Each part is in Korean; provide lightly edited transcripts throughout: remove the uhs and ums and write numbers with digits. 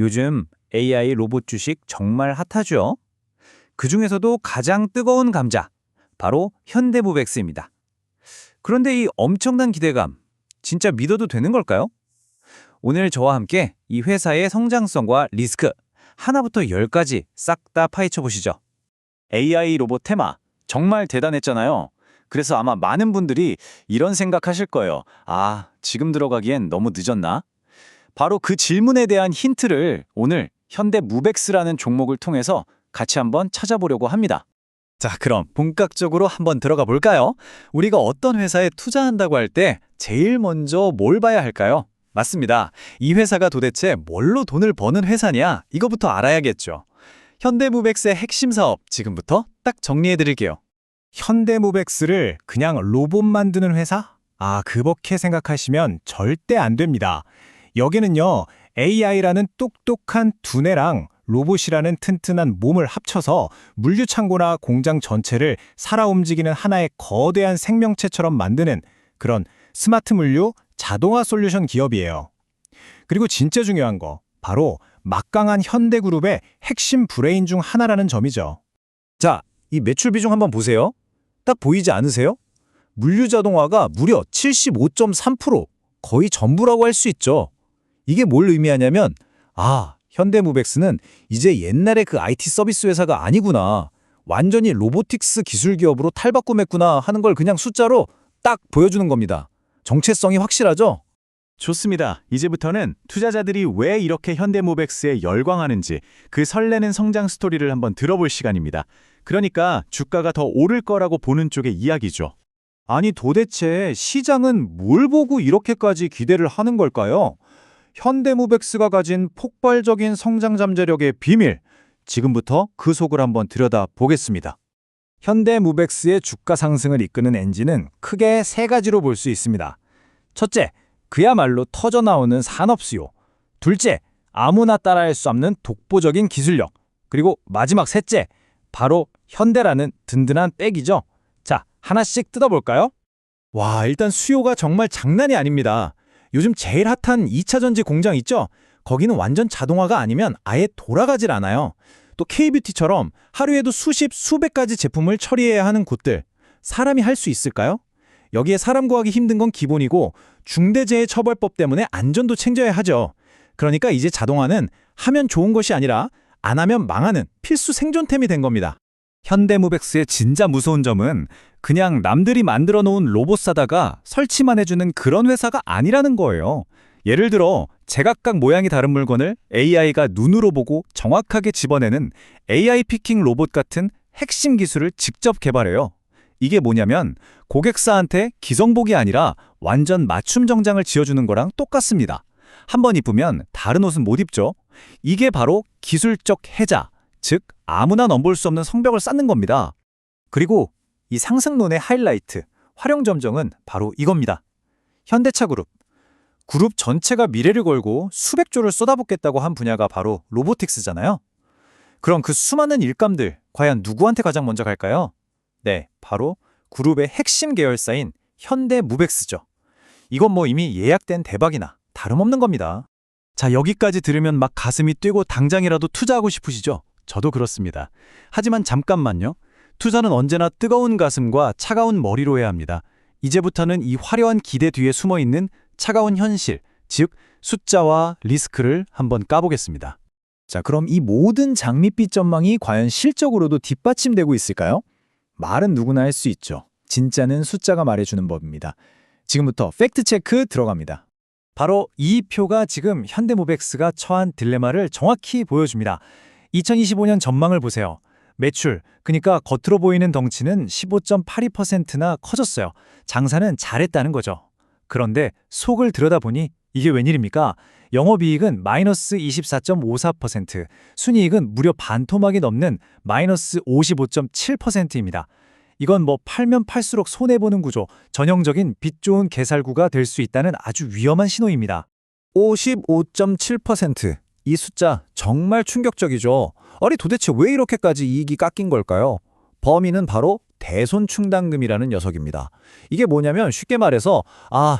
요즘 AI 로봇 주식 정말 핫하죠? 그중에서도 가장 뜨거운 감자, 바로 현대무백스입니다. 그런데 이 엄청난 기대감, 진짜 믿어도 되는 걸까요? 오늘 저와 함께 이 회사의 성장성과 리스크, 하나부터 열까지 싹 다 파헤쳐 보시죠. AI 로봇 테마 정말 대단했잖아요. 그래서 아마 많은 분들이 이런 생각하실 거예요. 아, 지금 들어가기엔 너무 늦었나? 바로 그 질문에 대한 힌트를 오늘 현대무백스라는 종목을 통해서 같이 한번 찾아보려고 합니다. 자, 그럼 본격적으로 한번 들어가 볼까요? 우리가 어떤 회사에 투자한다고 할 때 제일 먼저 뭘 봐야 할까요? 맞습니다. 이 회사가 도대체 뭘로 돈을 버는 회사냐? 이거부터 알아야겠죠. 현대무백스의 핵심 사업 지금부터 딱 정리해 드릴게요. 현대무백스를 그냥 로봇 만드는 회사? 그렇게 생각하시면 절대 안 됩니다. 여기는요, AI라는 똑똑한 두뇌랑 로봇이라는 튼튼한 몸을 합쳐서 물류창고나 공장 전체를 살아 움직이는 하나의 거대한 생명체처럼 만드는 그런 스마트 물류 자동화 솔루션 기업이에요. 그리고 진짜 중요한 거, 바로 막강한 현대그룹의 핵심 브레인 중 하나라는 점이죠. 자, 이 매출 비중 한번 보세요. 딱 보이지 않으세요? 물류 자동화가 무려 75.3%, 거의 전부라고 할 수 있죠. 이게 뭘 의미하냐면, 현대무백스는 이제 옛날의 그 IT 서비스 회사가 아니구나, 완전히 로보틱스 기술 기업으로 탈바꿈했구나 하는 걸 그냥 숫자로 딱 보여주는 겁니다. 정체성이 확실하죠? 좋습니다. 이제부터는 투자자들이 왜 이렇게 현대무백스에 열광하는지 그 설레는 성장 스토리를 한번 들어볼 시간입니다. 그러니까 주가가 더 오를 거라고 보는 쪽의 이야기죠. 아니 도대체 시장은 뭘 보고 이렇게까지 기대를 하는 걸까요? 현대무백스가 가진 폭발적인 성장 잠재력의 비밀, 지금부터 그 속을 한번 들여다보겠습니다. 현대무백스의 주가 상승을 이끄는 엔진은 크게 세 가지로 볼 수 있습니다. 첫째, 그야말로 터져나오는 산업 수요. 둘째, 아무나 따라할 수 없는 독보적인 기술력. 그리고 마지막 셋째, 바로 현대라는 든든한 백이죠. 자, 하나씩 뜯어볼까요? 와, 일단 수요가 정말 장난이 아닙니다. 요즘 제일 핫한 2차 전지 공장 있죠? 거기는 완전 자동화가 아니면 아예 돌아가질 않아요. 또 K뷰티처럼 하루에도 수십, 수백 가지 제품을 처리해야 하는 곳들. 사람이 할 수 있을까요? 여기에 사람 구하기 힘든 건 기본이고 중대재해처벌법 때문에 안전도 챙겨야 하죠. 그러니까 이제 자동화는 하면 좋은 것이 아니라 안 하면 망하는 필수 생존템이 된 겁니다. 현대무백스의 진짜 무서운 점은 그냥 남들이 만들어 놓은 로봇 사다가 설치만 해주는 그런 회사가 아니라는 거예요. 예를 들어 제각각 모양이 다른 물건을 AI가 눈으로 보고 정확하게 집어내는 AI 피킹 로봇 같은 핵심 기술을 직접 개발해요. 이게 뭐냐면 고객사한테 기성복이 아니라 완전 맞춤 정장을 지어주는 거랑 똑같습니다. 한번 입으면 다른 옷은 못 입죠. 이게 바로 기술적 해자, 즉 아무나 넘볼 수 없는 성벽을 쌓는 겁니다. 그리고 이 상승론의 하이라이트, 활용점정은 바로 이겁니다. 현대차 그룹 전체가 미래를 걸고 수백 조를 쏟아붓겠다고 한 분야가 바로 로보틱스잖아요. 그럼 그 수많은 일감들, 과연 누구한테 가장 먼저 갈까요? 네, 바로 그룹의 핵심 계열사인 현대무백스죠. 이건 뭐 이미 예약된 대박이나 다름없는 겁니다. 자, 여기까지 들으면 막 가슴이 뛰고 당장이라도 투자하고 싶으시죠? 저도 그렇습니다. 하지만 잠깐만요. 투자는 언제나 뜨거운 가슴과 차가운 머리로 해야 합니다. 이제부터는 이 화려한 기대 뒤에 숨어있는 차가운 현실, 즉 숫자와 리스크를 한번 까보겠습니다. 자, 그럼 이 모든 장밋빛 전망이 과연 실적으로도 뒷받침되고 있을까요? 말은 누구나 할 수 있죠. 진짜는 숫자가 말해주는 법입니다. 지금부터 팩트체크 들어갑니다. 바로 이 표가 지금 현대무백스가 처한 딜레마를 정확히 보여줍니다. 2025년 전망을 보세요. 매출, 그러니까 겉으로 보이는 덩치는 15.82%나 커졌어요. 장사는 잘했다는 거죠. 그런데 속을 들여다보니 이게 웬일입니까? 영업이익은 마이너스 24.54%, 순이익은 무려 반토막이 넘는 마이너스 55.7%입니다. 이건 뭐 팔면 팔수록 손해보는 구조, 전형적인 빚 좋은 개살구가 될 수 있다는 아주 위험한 신호입니다. 55.7%, 이 숫자 정말 충격적이죠. 아니 도대체 왜 이렇게까지 이익이 깎인 걸까요? 범인은 바로 대손충당금이라는 녀석입니다. 이게 뭐냐면 쉽게 말해서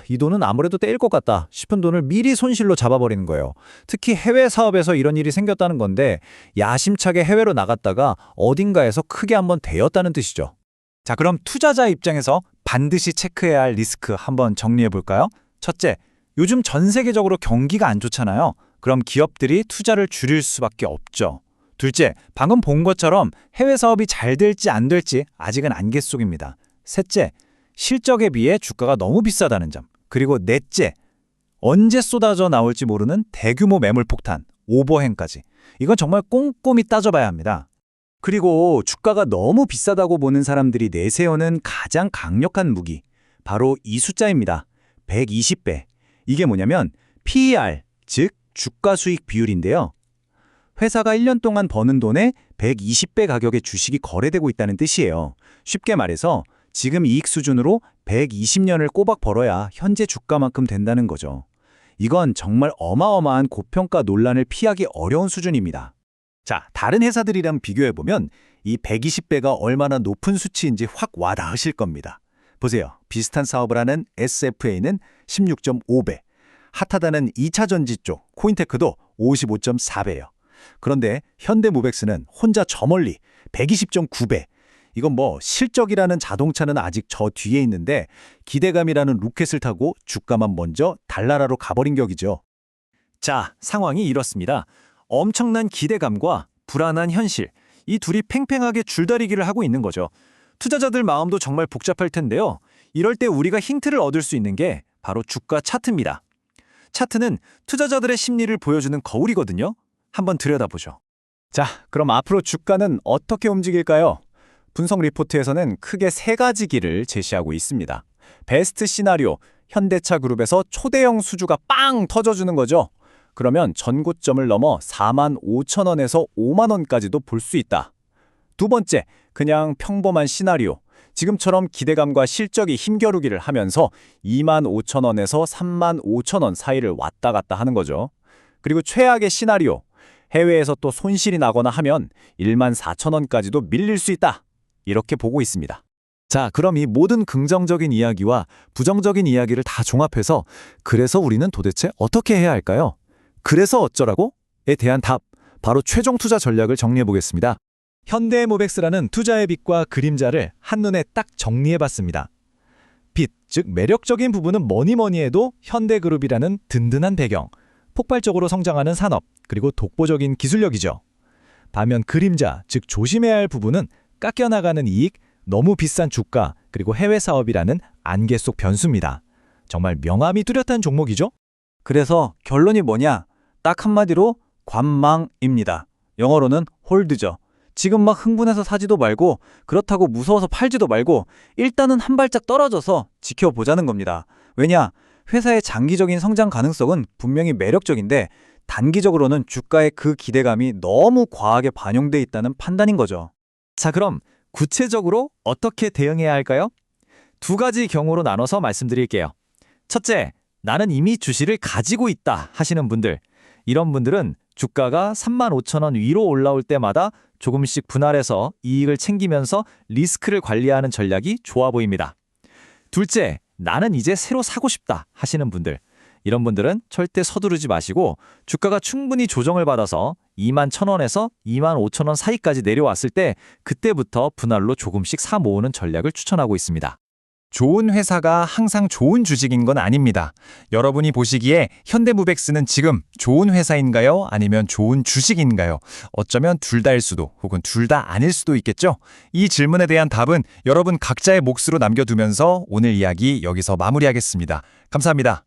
이 돈은 아무래도 떼일 것 같다 싶은 돈을 미리 손실로 잡아버리는 거예요. 특히 해외 사업에서 이런 일이 생겼다는 건데 야심차게 해외로 나갔다가 어딘가에서 크게 한번 대였다는 뜻이죠. 자, 그럼 투자자 입장에서 반드시 체크해야 할 리스크 한번 정리해 볼까요? 첫째, 요즘 전 세계적으로 경기가 안 좋잖아요. 그럼 기업들이 투자를 줄일 수밖에 없죠. 둘째, 방금 본 것처럼 해외 사업이 잘 될지 안 될지 아직은 안갯 속입니다. 셋째, 실적에 비해 주가가 너무 비싸다는 점. 그리고 넷째, 언제 쏟아져 나올지 모르는 대규모 매물 폭탄, 오버행까지. 이건 정말 꼼꼼히 따져봐야 합니다. 그리고 주가가 너무 비싸다고 보는 사람들이 내세우는 가장 강력한 무기, 바로 이 숫자입니다. 120배. 이게 뭐냐면 PER, 즉 주가 수익 비율인데요. 회사가 1년 동안 버는 돈의 120배 가격의 주식이 거래되고 있다는 뜻이에요. 쉽게 말해서 지금 이익 수준으로 120년을 꼬박 벌어야 현재 주가만큼 된다는 거죠. 이건 정말 어마어마한 고평가 논란을 피하기 어려운 수준입니다. 자, 다른 회사들이랑 비교해보면 이 120배가 얼마나 높은 수치인지 확 와닿으실 겁니다. 보세요. 비슷한 사업을 하는 SFA는 16.5배, 핫하다는 2차 전지 쪽 코인테크도 55.4배예요. 그런데 현대모백스는 혼자 저 멀리 120.9배. 이건 뭐 실적이라는 자동차는 아직 저 뒤에 있는데 기대감이라는 로켓을 타고 주가만 먼저 달나라로 가버린 격이죠. 자, 상황이 이렇습니다. 엄청난 기대감과 불안한 현실, 이 둘이 팽팽하게 줄다리기를 하고 있는 거죠. 투자자들 마음도 정말 복잡할 텐데요. 이럴 때 우리가 힌트를 얻을 수 있는 게 바로 주가 차트입니다. 차트는 투자자들의 심리를 보여주는 거울이거든요. 한번 들여다보죠. 자, 그럼 앞으로 주가는 어떻게 움직일까요? 분석 리포트에서는 크게 세 가지 길을 제시하고 있습니다. 베스트 시나리오, 현대차 그룹에서 초대형 수주가 빵 터져주는 거죠. 그러면 전고점을 넘어 45,000원에서 5만 원까지도 볼 수 있다. 두 번째, 그냥 평범한 시나리오. 지금처럼 기대감과 실적이 힘겨루기를 하면서 25,000원에서 35,000원 사이를 왔다 갔다 하는 거죠. 그리고 최악의 시나리오. 해외에서 또 손실이 나거나 하면 14,000원까지도 밀릴 수 있다. 이렇게 보고 있습니다. 자, 그럼 이 모든 긍정적인 이야기와 부정적인 이야기를 다 종합해서 그래서 우리는 도대체 어떻게 해야 할까요? 그래서 어쩌라고?에 대한 답, 바로 최종 투자 전략을 정리해 보겠습니다. 현대모백스라는 투자의 빛과 그림자를 한눈에 딱 정리해봤습니다. 빛, 즉 매력적인 부분은 뭐니 해도 현대그룹이라는 든든한 배경, 폭발적으로 성장하는 산업, 그리고 독보적인 기술력이죠. 반면 그림자, 즉 조심해야 할 부분은 깎여나가는 이익, 너무 비싼 주가, 그리고 해외 사업이라는 안개 속 변수입니다. 정말 명암이 뚜렷한 종목이죠? 그래서 결론이 뭐냐? 딱 한마디로 관망입니다. 영어로는 홀드죠. 지금 막 흥분해서 사지도 말고 그렇다고 무서워서 팔지도 말고 일단은 한 발짝 떨어져서 지켜보자는 겁니다. 왜냐? 회사의 장기적인 성장 가능성은 분명히 매력적인데 단기적으로는 주가의 그 기대감이 너무 과하게 반영돼 있다는 판단인 거죠. 자, 그럼 구체적으로 어떻게 대응해야 할까요? 두 가지 경우로 나눠서 말씀드릴게요. 첫째, 나는 이미 주식을 가지고 있다 하시는 분들. 이런 분들은 주가가 35,000원 위로 올라올 때마다 조금씩 분할해서 이익을 챙기면서 리스크를 관리하는 전략이 좋아 보입니다. 둘째, 나는 이제 새로 사고 싶다 하시는 분들. 이런 분들은 절대 서두르지 마시고 주가가 충분히 조정을 받아서 21,000원에서 25,000원 사이까지 내려왔을 때 그때부터 분할로 조금씩 사 모으는 전략을 추천하고 있습니다. 좋은 회사가 항상 좋은 주식인 건 아닙니다. 여러분이 보시기에 현대모백스는 지금 좋은 회사인가요? 아니면 좋은 주식인가요? 어쩌면 둘 다일 수도 혹은 둘 다 아닐 수도 있겠죠? 이 질문에 대한 답은 여러분 각자의 몫으로 남겨두면서 오늘 이야기 여기서 마무리하겠습니다. 감사합니다.